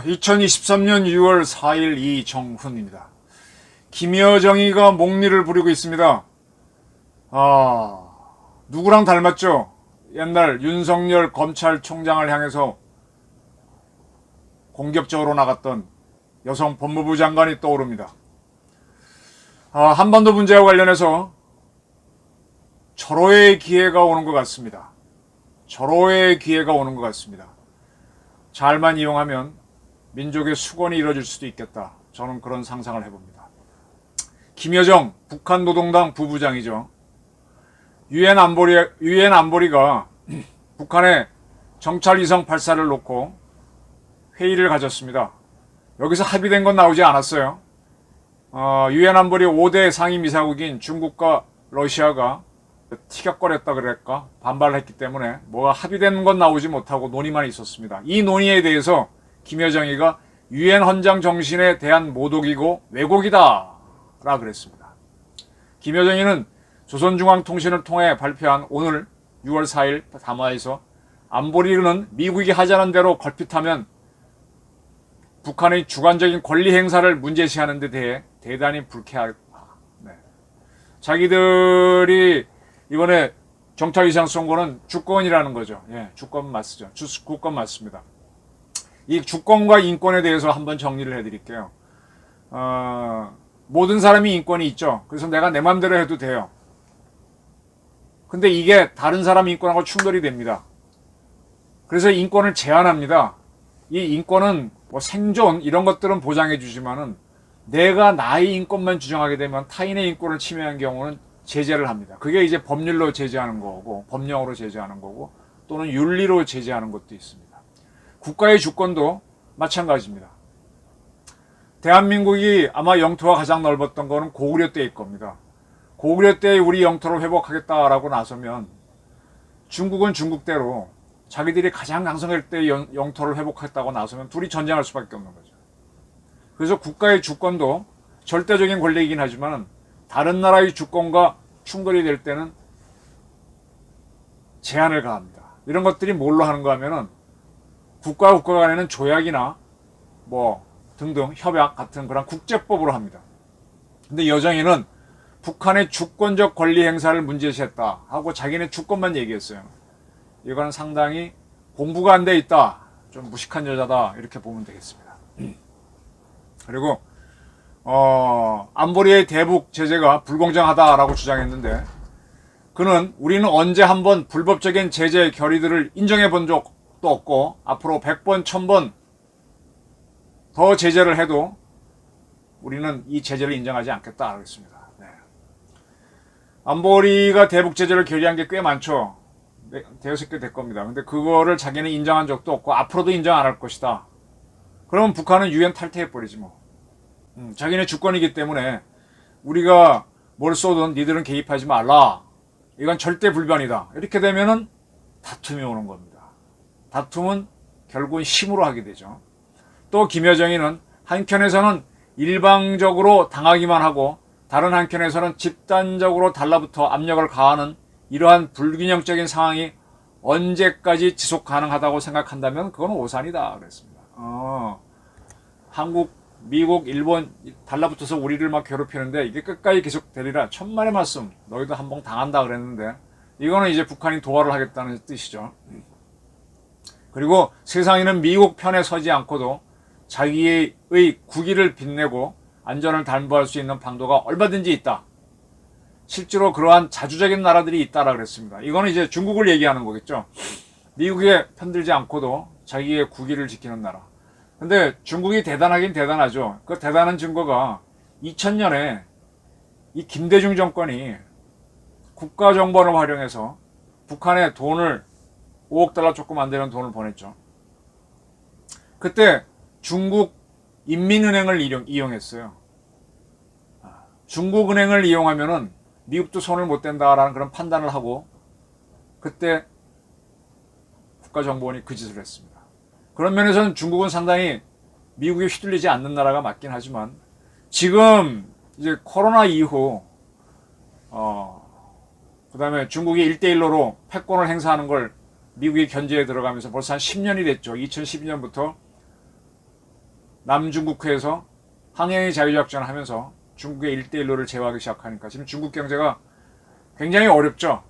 2023년 6월 4일 이정훈입니다. 김여정이가 목리를 부리고 있습니다. 누구랑 닮았죠? 옛날 윤석열 검찰총장을 향해서 공격적으로 나갔던 여성 법무부 장관이 떠오릅니다. 한반도 문제와 관련해서 절호의 기회가 오는 것 같습니다. 절호의 기회가 오는 것 같습니다. 잘만 이용하면 민족의 수건이 이뤄질 수도 있겠다. 저는 그런 상상을 해봅니다. 김여정 북한 노동당 부부장이죠. 유엔 안보리가 북한의 정찰 위성 발사를 놓고 회의를 가졌습니다. 여기서 합의된 건 나오지 않았어요. 유엔 안보리 5대 상임 이사국인 중국과 러시아가 티격거렸다 그럴까 반발을 했기 때문에 뭐가 합의된 건 나오지 못하고 논의만 있었습니다. 이 논의에 대해서 김여정이가 유엔 헌장 정신에 대한 모독이고 왜곡이다 라 그랬습니다. 김여정이는 조선중앙통신을 통해 발표한 오늘 6월 4일 담화에서 안보리는 미국이 하자는 대로 걸핏하면 북한의 주관적인 권리 행사를 문제시하는 데 대해 대단히 불쾌하다. 자기들이 이번에 정찰 위성 쏜 거는 주권이라는 거죠. 주권 맞죠. 주권 맞습니다. 이 주권과 인권에 대해서 한번 정리를 해드릴게요. 모든 사람이 인권이 있죠. 그래서 내가 내 맘대로 해도 돼요. 근데 이게 다른 사람 인권하고 충돌이 됩니다. 그래서 인권을 제한합니다. 이 인권은 뭐 생존 이런 것들은 보장해 주지만은 내가 나의 인권만 주장하게 되면 타인의 인권을 침해한 경우는 제재를 합니다. 그게 이제 법률로 제재하는 거고 법령으로 제재하는 거고 또는 윤리로 제재하는 것도 있습니다. 국가의 주권도 마찬가지입니다. 대한민국이 아마 영토가 가장 넓었던 거는 고구려 때일 겁니다. 고구려 때 우리 영토를 회복하겠다라고 나서면 중국은 중국대로 자기들이 가장 강성할 때 영토를 회복했다고 나서면 둘이 전쟁할 수밖에 없는 거죠. 그래서 국가의 주권도 절대적인 권리이긴 하지만 다른 나라의 주권과 충돌이 될 때는 제한을 가합니다. 이런 것들이 뭘로 하는가 하면은 국가와 국가 간에는 조약이나 뭐 등등 협약 같은 그런 국제법으로 합니다. 근데 여정이는 북한의 주권적 권리 행사를 문제시했다 하고 자기네 주권만 얘기했어요. 이거는 상당히 공부가 안 돼 있다. 좀 무식한 여자다. 이렇게 보면 되겠습니다. 그리고 안보리의 대북 제재가 불공정하다라고 주장했는데 그는 우리는 언제 한번 불법적인 제재 결의들을 인정해 본 적도 없고 앞으로 100번, 1000번 더 제재를 해도 우리는 이 제재를 인정하지 않겠다 그랬습니다. 안보리가 대북 제재를 결의한 게 꽤 많죠. 대여섯 개 될 겁니다. 근데 그거를 자기는 인정한 적도 없고 앞으로도 인정 안 할 것이다. 그러면 북한은 유엔 탈퇴해버리지 뭐. 자기네 주권이기 때문에 우리가 뭘 쏘든 니들은 개입하지 말라. 이건 절대 불변이다. 이렇게 되면은 다툼이 오는 겁니다. 다툼은 결국은 힘으로 하게 되죠. 또 김여정이는 한켠에서는 일방적으로 당하기만 하고 다른 한켠에서는 집단적으로 달라붙어 압력을 가하는 이러한 불균형적인 상황이 언제까지 지속 가능하다고 생각한다면 그건 오산이다 그랬습니다. 한국, 미국, 일본 달라붙어서 우리를 막 괴롭히는데 이게 끝까지 계속 되리라 천만의 말씀. 너희도 한번 당한다 그랬는데 이거는 이제 북한이 도발을 하겠다는 뜻이죠. 그리고 세상에는 미국 편에 서지 않고도 자기의 국위를 빛내고 안전을 담보할 수 있는 방도가 얼마든지 있다. 실제로 그러한 자주적인 나라들이 있다라 그랬습니다. 이거는 이제 중국을 얘기하는 거겠죠. 미국에 편들지 않고도 자기의 국위를 지키는 나라. 근데 중국이 대단하긴 대단하죠. 그 대단한 증거가 2000년에 이 김대중 정권이 국가정보를 활용해서 북한에 돈을 5억 달러 조금 안 되는 돈을 보냈죠. 그때 중국 인민은행을 이용했어요. 중국은행을 이용하면은 미국도 손을 못 댄다라는 그런 판단을 하고 그때 국가정보원이 그 짓을 했습니다. 그런 면에서는 중국은 상당히 미국에 휘둘리지 않는 나라가 맞긴 하지만 지금 이제 코로나 이후 그 다음에 중국이 1대1로 패권을 행사하는 걸 미국이 견제에 들어가면서 벌써 한 10년이 됐죠. 2012년부터 남중국해에서 항해의 자유작전을 하면서 중국의 1대1로를 제어하기 시작하니까 지금 중국 경제가 굉장히 어렵죠.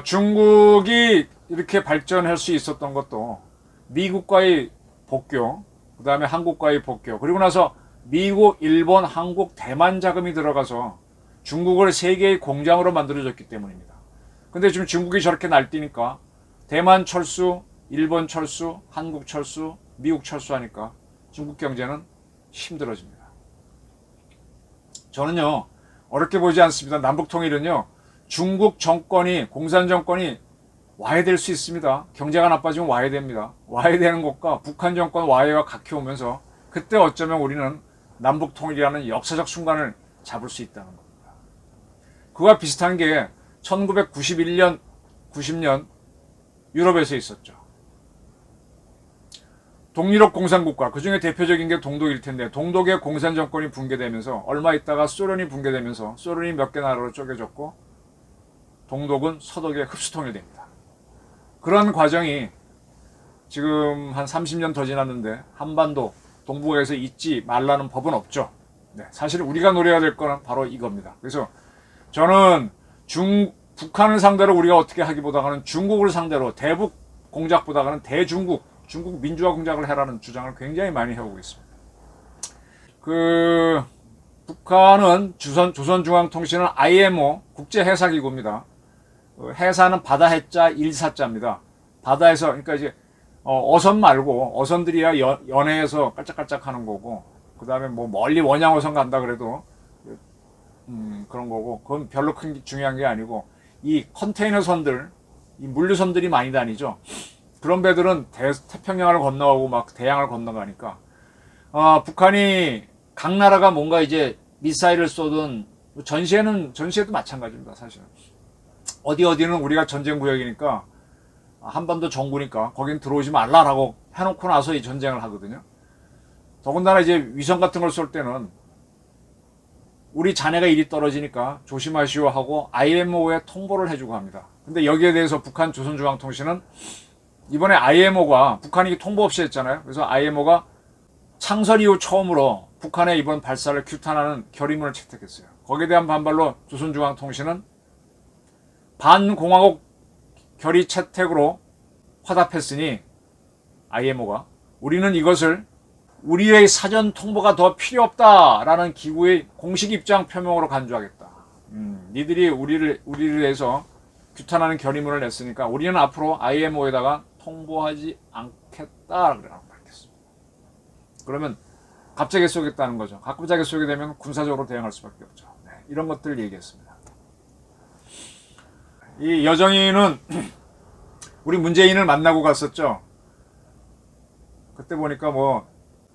중국이 이렇게 발전할 수 있었던 것도 미국과의 복교, 그 다음에 한국과의 복교, 그리고 나서 미국, 일본, 한국, 대만 자금이 들어가서 중국을 세계의 공장으로 만들어졌기 때문입니다. 근데 지금 중국이 저렇게 날뛰니까 대만 철수, 일본 철수, 한국 철수, 미국 철수하니까 중국 경제는 힘들어집니다. 저는요, 어렵게 보지 않습니다. 남북통일은요, 중국 정권이, 공산 정권이 와야 될 수 있습니다. 경제가 나빠지면 와야 됩니다. 와야 되는 것과 북한 정권 와해가 각해 오면서 그때 어쩌면 우리는 남북통일이라는 역사적 순간을 잡을 수 있다는 겁니다. 그와 비슷한 게 1991년, 90년 유럽에서 있었죠. 동유럽 공산국가, 그 중에 대표적인 게 동독일 텐데, 동독의 공산 정권이 붕괴되면서 얼마 있다가 소련이 붕괴되면서 소련이 몇 개 나라로 쪼개졌고 동독은 서독에 흡수통일됩니다. 그런 과정이 지금 한 30년 더 지났는데 한반도 동북아에서 잊지 말라는 법은 없죠. 네, 사실 우리가 노려야 될 거는 바로 이겁니다. 그래서 저는 북한을 상대로 우리가 어떻게 하기보다는 중국을 상대로 대북 공작보다는 대중국, 중국 민주화 공작을 해라는 주장을 굉장히 많이 해오고 있습니다. 북한은 조선중앙통신은 IMO 국제해사기구입니다. 해사는 바다 해자 일사자입니다. 바다에서, 그러니까 이제 어선 말고, 어선들이야 연해에서 깔짝깔짝 하는 거고, 그 다음에 뭐 멀리 원양어선 간다 그래도 그런 거고, 그건 별로 중요한 게 아니고, 이 컨테이너 선들, 이 물류선들이 많이 다니죠. 그런 배들은 태평양을 건너가고 막 대양을 건너가니까, 북한이 각 나라가 뭔가 이제 미사일을 쏘든, 전시에도 마찬가지입니다, 사실은. 어디는 우리가 전쟁 구역이니까, 한반도 정부니까, 거긴 들어오지 말라라고 해놓고 나서 이 전쟁을 하거든요. 더군다나 이제 위성 같은 걸 쏠 때는, 우리 자네가 일이 떨어지니까 조심하시오 하고 IMO에 통보를 해주고 합니다. 근데 여기에 대해서 북한 조선중앙통신은 이번에 IMO가 북한이 통보 없이 했잖아요. 그래서 IMO가 창설 이후 처음으로 북한의 이번 발사를 규탄하는 결의문을 채택했어요. 거기에 대한 반발로 조선중앙통신은 반공화국 결의 채택으로 화답했으니 IMO가 우리는 이것을 우리의 사전 통보가 더 필요 없다라는 기구의 공식 입장 표명으로 간주하겠다. 니들이 우리를 위해서 규탄하는 결의문을 냈으니까 우리는 앞으로 IMO에다가 통보하지 않겠다라고 밝혔습니다. 그러면 갑자기 쏘겠다는 거죠. 갑자기 쏘게 되면 군사적으로 대응할 수밖에 없죠. 네, 이런 것들을 얘기했습니다. 이 여정이는 우리 문재인을 만나고 갔었죠. 그때 보니까 뭐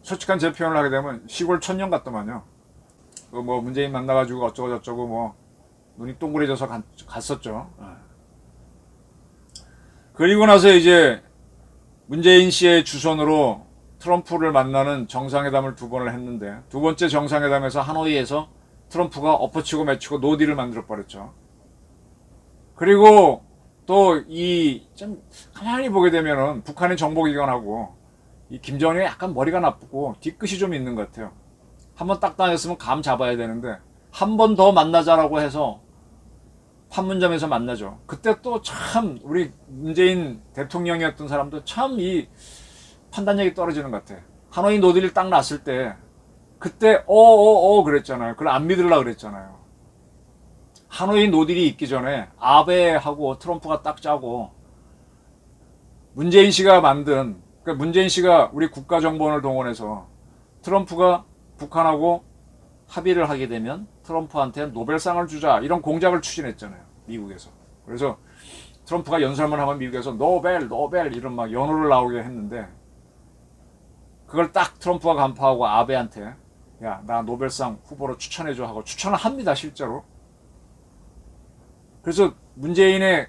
솔직한 제 표현을 하게 되면 시골 촌년 같더만요. 뭐 문재인 만나가지고 어쩌고 저쩌고 뭐 눈이 동그래져서 갔었죠. 그리고 나서 이제 문재인 씨의 주선으로 트럼프를 만나는 정상회담을 2번을 했는데 두 번째 정상회담에서 하노이에서 트럼프가 엎어치고 매치고 노딜을 만들어 버렸죠. 그리고 또 좀 가만히 보게 되면은 북한의 정보기관하고 이 김정은이 약간 머리가 나쁘고 뒤끝이 좀 있는 것 같아요. 한번 딱 다녔으면 감 잡아야 되는데 한 번 더 만나자라고 해서 판문점에서 만나죠. 그때 또 참 우리 문재인 대통령이었던 사람도 참 이 판단력이 떨어지는 것 같아. 하노이 노딜이 딱 났을 때 그때 그랬잖아요. 그걸 안 믿으려고 그랬잖아요. 하노이 노딜이 있기 전에 아베하고 트럼프가 딱 짜고 문재인 씨가 만든, 그러니까 문재인 씨가 우리 국가정보원을 동원해서 트럼프가 북한하고 합의를 하게 되면 트럼프한테 노벨상을 주자 이런 공작을 추진했잖아요. 미국에서. 그래서 트럼프가 연설만 하면 미국에서 노벨 이런 막 연호를 나오게 했는데 그걸 딱 트럼프가 간파하고 아베한테 야, 나 노벨상 후보로 추천해줘 하고 추천을 합니다. 실제로. 그래서 문재인의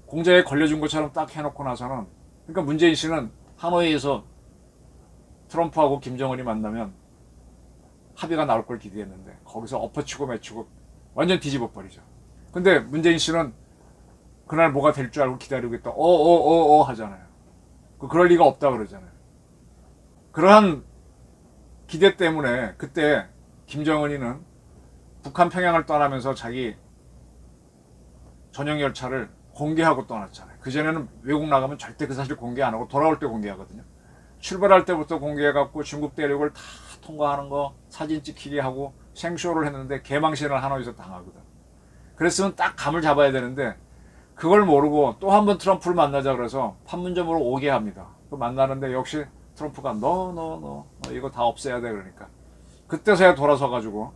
공작에 걸려준 것처럼 딱 해놓고 나서는, 그러니까 문재인 씨는 하노이에서 트럼프하고 김정은이 만나면 합의가 나올 걸 기대했는데 거기서 엎어치고 매치고 완전 뒤집어 버리죠. 근데 문재인 씨는 그날 뭐가 될 줄 알고 기다리고 있다. 하잖아요. 그럴 리가 없다 그러잖아요. 그러한 기대 때문에 그때 김정은이는 북한 평양을 떠나면서 자기 전용 열차를 공개하고 떠났잖아요. 그전에는 외국 나가면 절대 그 사실 공개 안 하고 돌아올 때 공개하거든요. 출발할 때부터 공개해갖고 중국 대륙을 다 통과하는 거 사진 찍히게 하고 생쇼를 했는데 개망신을 하노이에서 당하거든. 그랬으면 딱 감을 잡아야 되는데 그걸 모르고 또 한 번 트럼프를 만나자 그래서 판문점으로 오게 합니다. 그 만나는데 역시 트럼프가 너 이거 다 없애야 돼 그러니까 그때서야 돌아서 가지고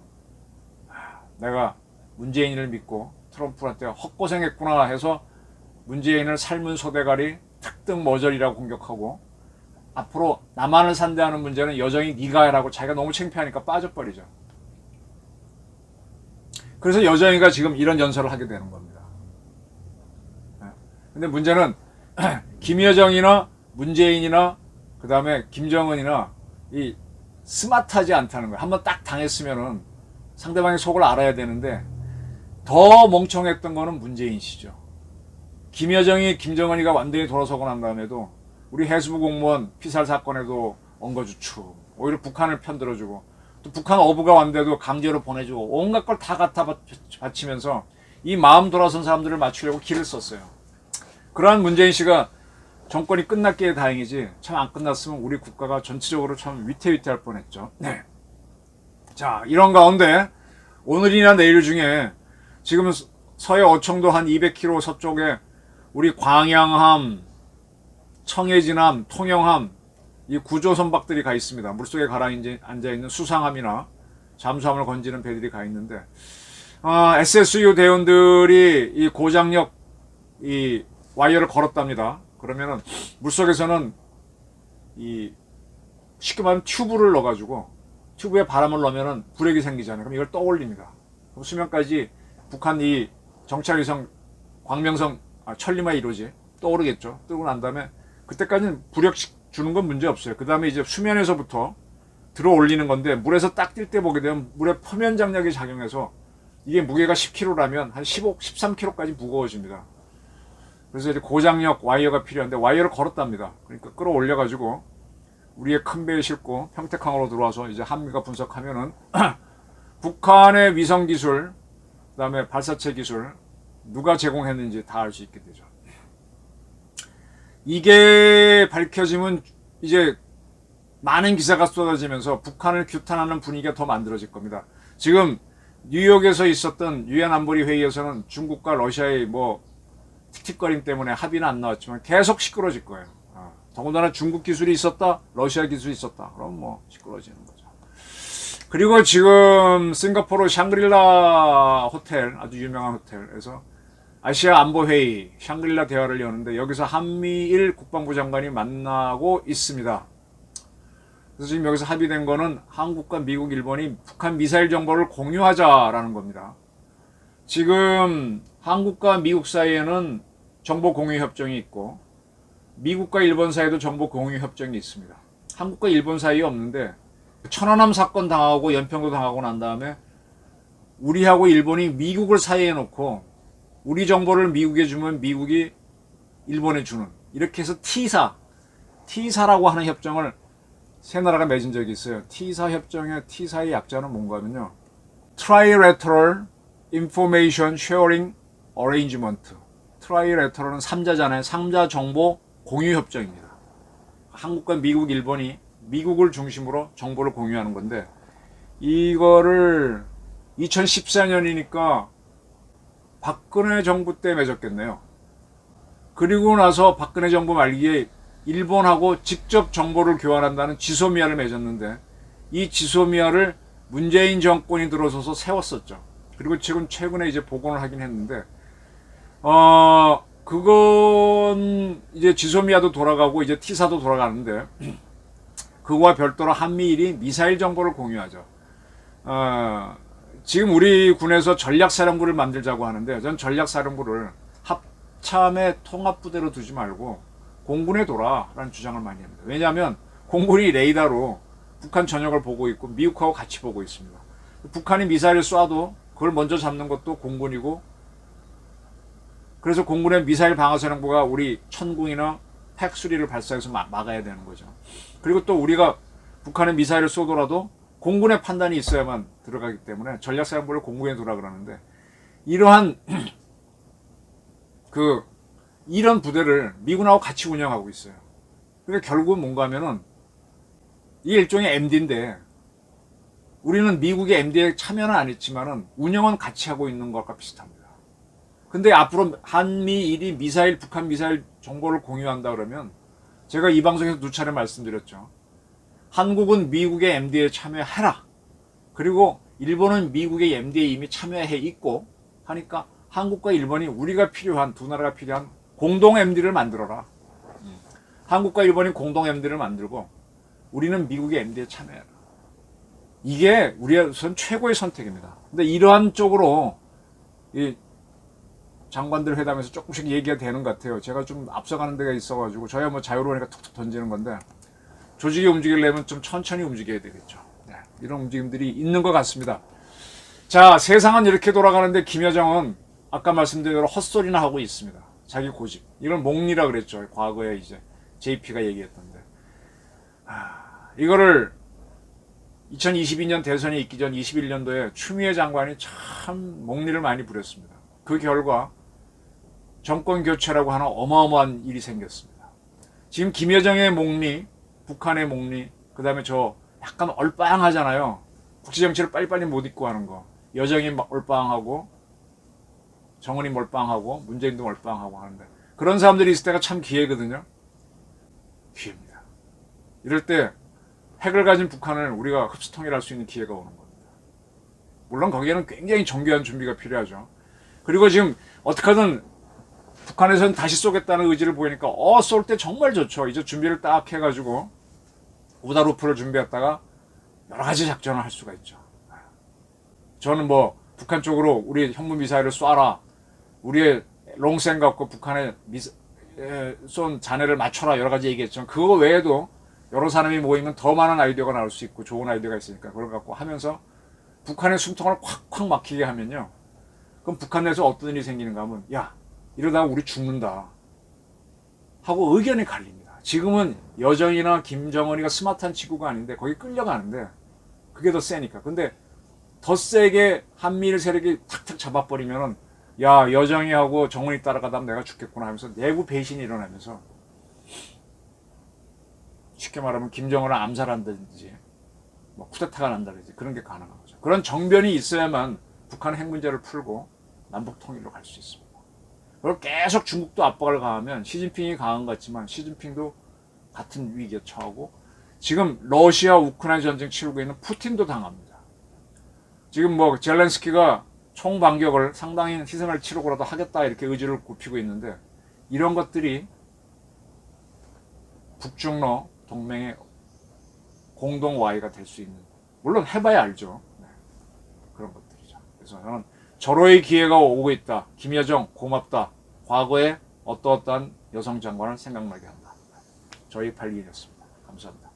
내가 문재인을 믿고 트럼프한테 헛고생했구나 해서 문재인을 삶은 소대가리 특등 머저리라고 공격하고 앞으로 남한을 상대하는 문제는 여정이 네가 해라고 자기가 너무 창피하니까 빠져버리죠. 그래서 여정이가 지금 이런 연설을 하게 되는 겁니다. 근데 문제는 김여정이나 문재인이나 그 다음에 김정은이나 이 스마트하지 않다는 거예요. 한번 딱 당했으면은 상대방의 속을 알아야 되는데 더 멍청했던 거는 문재인 씨죠. 김여정이 김정은이가 완전히 돌아서고 난 다음에도 우리 해수부 공무원 피살 사건에도 엉거주춤 오히려 북한을 편들어주고 또 북한 어부가 왔는데도 강제로 보내주고 온갖 걸 다 갖다 바치면서 이 마음 돌아선 사람들을 맞추려고 길을 썼어요. 그러한 문재인 씨가 정권이 끝났기에 다행이지 참 안 끝났으면 우리 국가가 전체적으로 참 위태위태할 뻔했죠. 네. 자, 이런 가운데 오늘이나 내일 중에 지금 서해 어청도 한 200km 서쪽에 우리 광양함, 청해진함, 통영함 이 구조 선박들이 가 있습니다. 물속에 가라앉아 있는 수상함이나 잠수함을 건지는 배들이 가 있는데 SSU 대원들이 이 고장력 이 와이어를 걸었답니다. 그러면은 물속에서는 이 쉽게 말하면 튜브를 넣어가지고 튜브에 바람을 넣으면은 불액이 생기잖아요. 그럼 이걸 떠올립니다. 그럼 수면까지 북한 이 정찰위성 광명성 천리마 1호지 떠오르겠죠. 뜨고 난 다음에 그때까지는 불역 주는 건 문제 없어요. 그 다음에 이제 수면에서부터 들어 올리는 건데 물에서 딱 뛸 때 보게 되면 물의 표면 장력이 작용해서 이게 무게가 10kg라면 한 15, 13kg까지 무거워집니다. 그래서 이제 고장력 와이어가 필요한데 와이어를 걸었답니다. 그러니까 끌어올려가지고 우리의 큰 배에 싣고 평택항으로 들어와서 이제 한미가 분석하면은 북한의 위성 기술, 그다음에 발사체 기술 누가 제공했는지 다 알 수 있게 되죠. 이게 밝혀지면 이제 많은 기사가 쏟아지면서 북한을 규탄하는 분위기가 더 만들어질 겁니다. 지금 뉴욕에서 있었던 유엔 안보리 회의에서는 중국과 러시아의 뭐 틱틱거림 때문에 합의는 안 나왔지만 계속 시끄러질 거예요. 더군다나 중국 기술이 있었다, 러시아 기술이 있었다. 그럼 뭐 시끄러지는 거죠. 그리고 지금 싱가포르 샹그릴라 호텔, 아주 유명한 호텔에서 아시아 안보회의 샹그릴라 대화를 여는데 여기서 한미일 국방부 장관이 만나고 있습니다. 그래서 지금 여기서 합의된 거는 한국과 미국, 일본이 북한 미사일 정보를 공유하자라는 겁니다. 지금 한국과 미국 사이에는 정보 공유 협정이 있고 미국과 일본 사이에도 정보 공유 협정이 있습니다. 한국과 일본 사이에 없는데 천안함 사건 당하고 연평도 당하고 난 다음에 우리하고 일본이 미국을 사이에 놓고 우리 정보를 미국에 주면 미국이 일본에 주는 이렇게 해서 T사라고 하는 협정을 세 나라가 맺은 적이 있어요. T사 협정의 T사의 약자는 뭔가 하면요. Trilateral Information Sharing Arrangement. 트라이레터럴은 3자잖아요. 3자 정보 공유 협정입니다. 한국과 미국, 일본이 미국을 중심으로 정보를 공유하는 건데 이거를 2014년이니까 박근혜 정부 때 맺었겠네요. 그리고 나서 박근혜 정부 말기에 일본하고 직접 정보를 교환한다는 지소미아를 맺었는데 이 지소미아를 문재인 정권이 들어서서 세웠었죠. 그리고 지금 최근에 이제 복원을 하긴 했는데 그건 이제 지소미아도 돌아가고 이제 T사도 돌아가는데 그거와 별도로 한미일이 미사일 정보를 공유하죠. 지금 우리 군에서 전략사령부를 만들자고 하는데 전 전략사령부를 합참의 통합부대로 두지 말고 공군에 둬라라는 주장을 많이 합니다. 왜냐하면 공군이 레이더로 북한 전역을 보고 있고 미국하고 같이 보고 있습니다. 북한이 미사일을 쏴도 그걸 먼저 잡는 것도 공군이고, 그래서 공군의 미사일 방어사령부가 우리 천궁이나 핵3를 발사해서 막아야 되는 거죠. 그리고 또 우리가 북한의 미사일을 쏘더라도 공군의 판단이 있어야만 들어가기 때문에 전략사령부를 공군에 두라 그러는데, 이러한 이런 부대를 미군하고 같이 운영하고 있어요. 그러니까 결국은 뭔가 하면은 이게 일종의 MD인데, 우리는 미국의 MD에 참여는 안 했지만은 운영은 같이 하고 있는 것과 비슷합니다. 근데 앞으로 한미일이 미사일, 북한 미사일 정보를 공유한다 그러면, 제가 이 방송에서 2차례 말씀드렸죠. 한국은 미국의 MD에 참여해라. 그리고 일본은 미국의 MD에 이미 참여해 있고 하니까 한국과 일본이 우리가 필요한, 두 나라가 필요한 공동 MD를 만들어라. 한국과 일본이 공동 MD를 만들고 우리는 미국의 MD에 참여해라. 이게 우리의 최고의 선택입니다. 근데 이러한 쪽으로 이 장관들 회담에서 조금씩 얘기가 되는 것 같아요. 제가 좀 앞서가는 데가 있어가지고, 저야 뭐 자유로우니까 툭툭 던지는 건데, 조직이 움직이려면 좀 천천히 움직여야 되겠죠. 네, 이런 움직임들이 있는 것 같습니다. 자, 세상은 이렇게 돌아가는데 김여정은 아까 말씀드린 대로 헛소리나 하고 있습니다. 자기 고집. 이걸 몽리라 그랬죠. 과거에 이제 JP가 얘기했던데. 이거를 2022년 대선이 있기 전 21년도에 추미애 장관이 참 몽리를 많이 부렸습니다. 그 결과 정권 교체라고 하는 어마어마한 일이 생겼습니다. 지금 김여정의 몽리, 북한의 몽리, 그 다음에 저 약간 얼빵하잖아요. 국제정치를 빨리빨리 못 잊고 하는 거. 여정이 얼빵하고, 정은이 몰빵하고, 문재인도 몰빵하고 하는데, 그런 사람들이 있을 때가 참 기회거든요. 기회입니다. 이럴 때 핵을 가진 북한을 우리가 흡수통일할 수 있는 기회가 오는 겁니다. 물론 거기에는 굉장히 정교한 준비가 필요하죠. 그리고 지금 어떻게든 북한에서는 다시 쏘겠다는 의지를 보이니까 쏠 때 정말 좋죠. 이제 준비를 딱 해가지고 우다루프를 준비했다가 여러 가지 작전을 할 수가 있죠. 저는 뭐 북한 쪽으로 우리 현무 미사일을 쏴라, 우리의 롱생 갖고 북한에 쏜 잔해를 맞춰라, 여러 가지 얘기했지만, 그거 외에도 여러 사람이 모이면 더 많은 아이디어가 나올 수 있고 좋은 아이디어가 있으니까 그걸 갖고 하면서 북한의 숨통을 콱콱 막히게 하면요, 그럼 북한 내에서 어떤 일이 생기는가 하면, 야, 이러다가 우리 죽는다 하고 의견이 갈립니다. 지금은 여정이나 김정은이가 스마트한 친구가 아닌데 거기 끌려가는데 그게 더 세니까. 근데 더 세게 한미일 세력이 탁탁 잡아버리면은, 야, 여정이하고 정은이 따라가다 내가 죽겠구나 하면서 내부 배신이 일어나면서, 쉽게 말하면 김정은을 암살한다든지 뭐 쿠데타가 난다든지 그런 게 가능한 거죠. 그런 정변이 있어야만 북한 핵 문제를 풀고 남북 통일로 갈 수 있습니다. 그리고 계속 중국도 압박을 가하면, 시진핑이 강한 것 같지만 시진핑도 같은 위기에 처하고, 지금 러시아 우크라이나 전쟁 치르고 있는 푸틴도 당합니다. 지금 뭐 젤렌스키가 총반격을, 상당히 희생을 치르고라도 하겠다 이렇게 의지를 굽히고 있는데, 이런 것들이 북중러 동맹의 공동 와해가 될 수 있는, 물론 해봐야 알죠. 네, 그런 것들이죠. 그래서 저는 절호의 기회가 오고 있다. 김여정 고맙다. 과거에 어떠어떠한 여성 장관을 생각나게 한다. 저희 발기였습니다. 감사합니다.